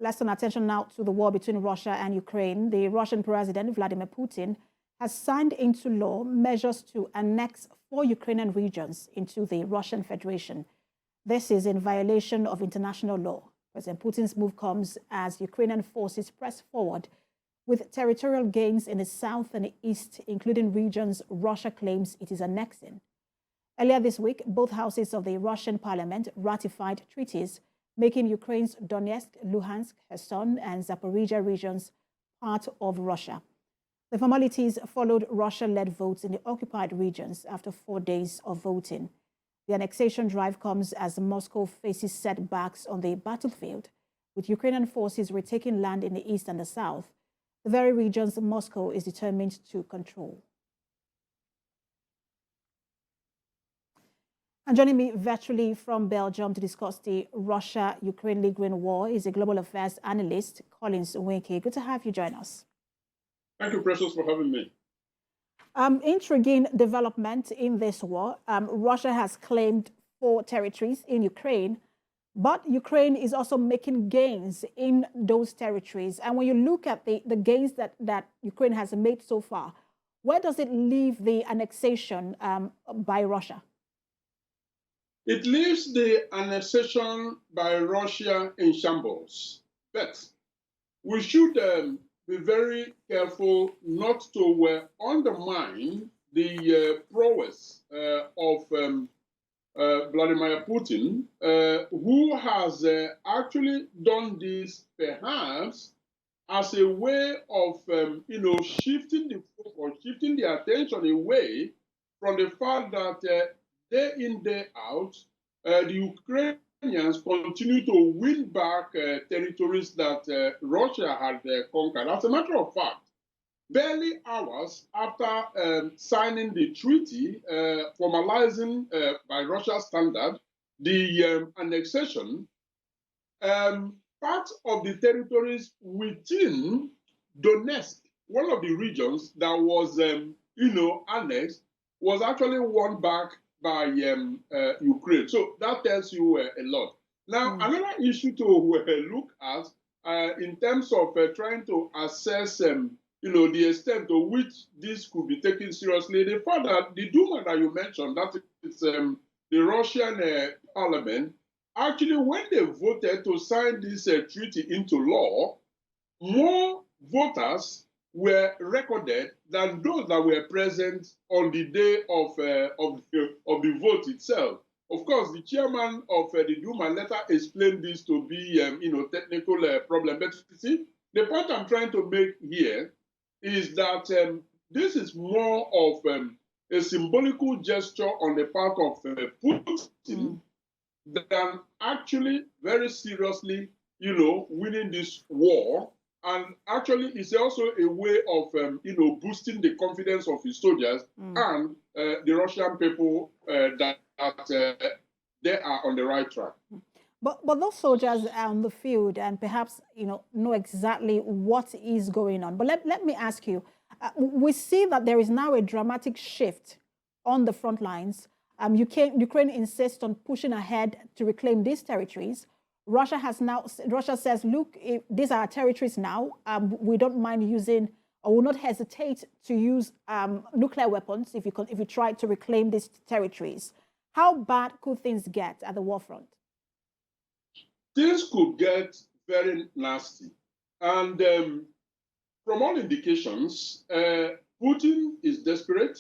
Let's turn attention now to the war between Russia and Ukraine. The Russian President, Vladimir Putin, has signed into law measures to annex 4 Ukrainian regions into the Russian Federation. This is in violation of international law. President Putin's move comes as Ukrainian forces press forward with territorial gains in the south and the east, including regions Russia claims it is annexing. Earlier this week, both houses of the Russian parliament ratified treaties making Ukraine's Donetsk, Luhansk, Kherson, and Zaporizhia regions part of Russia. The formalities followed Russia-led votes in the occupied regions after 4 days of voting. The annexation drive comes as Moscow faces setbacks on the battlefield, with Ukrainian forces retaking land in the east and the south, the very regions Moscow is determined to control. And joining me virtually from Belgium to discuss the Russia-Ukraine lingering war is a global affairs analyst, Collins Winke. Good to have you join us. Thank you, Precious, for having me. Intriguing development in this war. Russia has claimed 4 territories in Ukraine, but Ukraine is also making gains in those territories. And when you look at the gains that Ukraine has made so far, where does it leave the annexation by Russia? It leaves the annexation by Russia in shambles. But we should be very careful not to undermine the prowess of Vladimir Putin, who has actually done this perhaps as a way of shifting the focus, shifting the attention away from the fact that day in, day out, the Ukrainians continue to win back territories that Russia had conquered. As a matter of fact, barely hours after signing the treaty, formalizing by Russia's standard the annexation, part of the territories within Donetsk, one of the regions that was, annexed, was actually won back by Ukraine. So that tells you a lot. Now, another issue to look at in terms of trying to assess, the extent to which this could be taken seriously, the fact that the Duma that you mentioned, that is the Russian parliament, actually, when they voted to sign this treaty into law, more voters were recorded than those that were present on the day of the vote itself. Of course, the chairman of the Duma later explained this to be, technical problem. But you see, the point I'm trying to make here is that this is more of a symbolical gesture on the part of Putin than actually very seriously, winning this war. And actually, it's also a way of, boosting the confidence of his soldiers and the Russian people that they are on the right track. But those soldiers are on the field and perhaps, know exactly what is going on. But let me ask you, we see that there is now a dramatic shift on the front lines. Ukraine insists on pushing ahead to reclaim these territories. Russia says, look, these are our territories now. We don't mind using, or will not hesitate to use nuclear weapons if you try to reclaim these territories. How bad could things get at the war front? Things could get very nasty. And from all indications, Putin is desperate.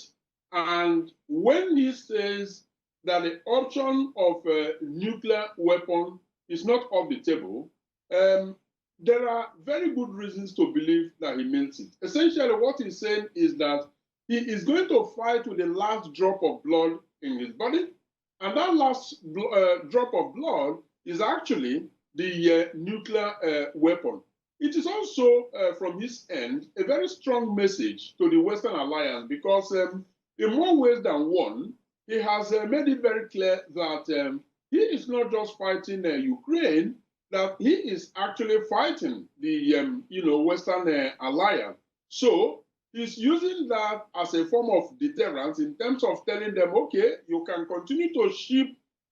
And when he says that the option of a nuclear weapon is not off the table, there are very good reasons to believe that he means it. Essentially, what he's saying is that he is going to fight with the last drop of blood in his body, and that last drop of blood is actually the nuclear weapon. It is also, from his end, a very strong message to the Western Alliance because in more ways than one, he has made it very clear that he is not just fighting Ukraine, that he is actually fighting the Western Alliance. So he's using that as a form of deterrence in terms of telling them, okay, you can continue to ship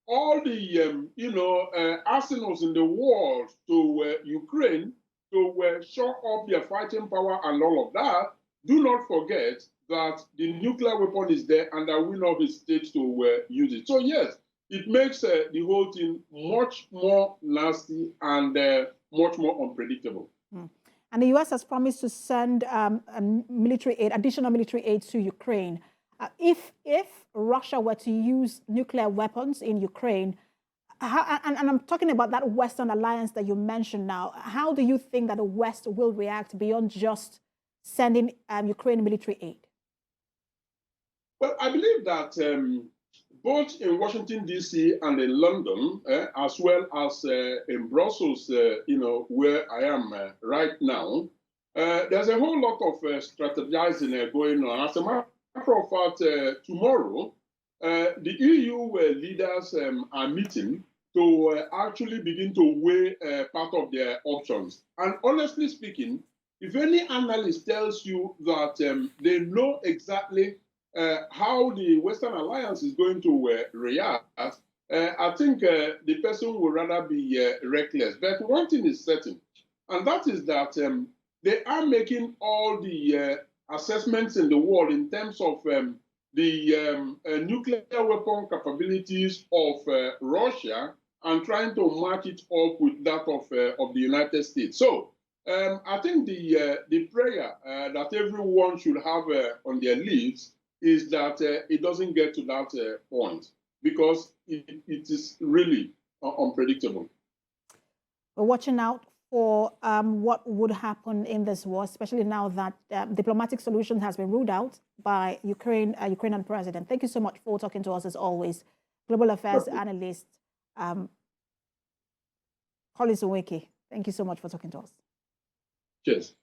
all the arsenals in the world to Ukraine to shore up their fighting power and all of that, do not forget that the nuclear weapon is there and that will not be states to use it. So yes, it makes the whole thing much more nasty and much more unpredictable. And the U.S. has promised to send military aid, additional military aid to Ukraine. If Russia were to use nuclear weapons in Ukraine, and I'm talking about that Western alliance that you mentioned now, how do you think that the West will react beyond just sending Ukraine military aid? Well, I believe that both in Washington, D.C. and in London, as well as in Brussels, where I am right now, there's a whole lot of strategizing going on. As a matter of fact, tomorrow, the EU leaders are meeting to actually begin to weigh part of their options. And honestly speaking, if any analyst tells you that they know exactly how the Western Alliance is going to react, I think the person would rather be reckless. But one thing is certain, and that is that they are making all the assessments in the world in terms of the nuclear weapon capabilities of Russia and trying to match it up with that of the United States. So I think the prayer that everyone should have on their lips is that it doesn't get to that point, because it is really unpredictable. We're watching out for what would happen in this war, especially now that diplomatic solution has been ruled out by Ukrainian president. Thank you so much for talking to us, as always. Global Affairs analyst, Collins Oweke. Thank you so much for talking to us. Cheers.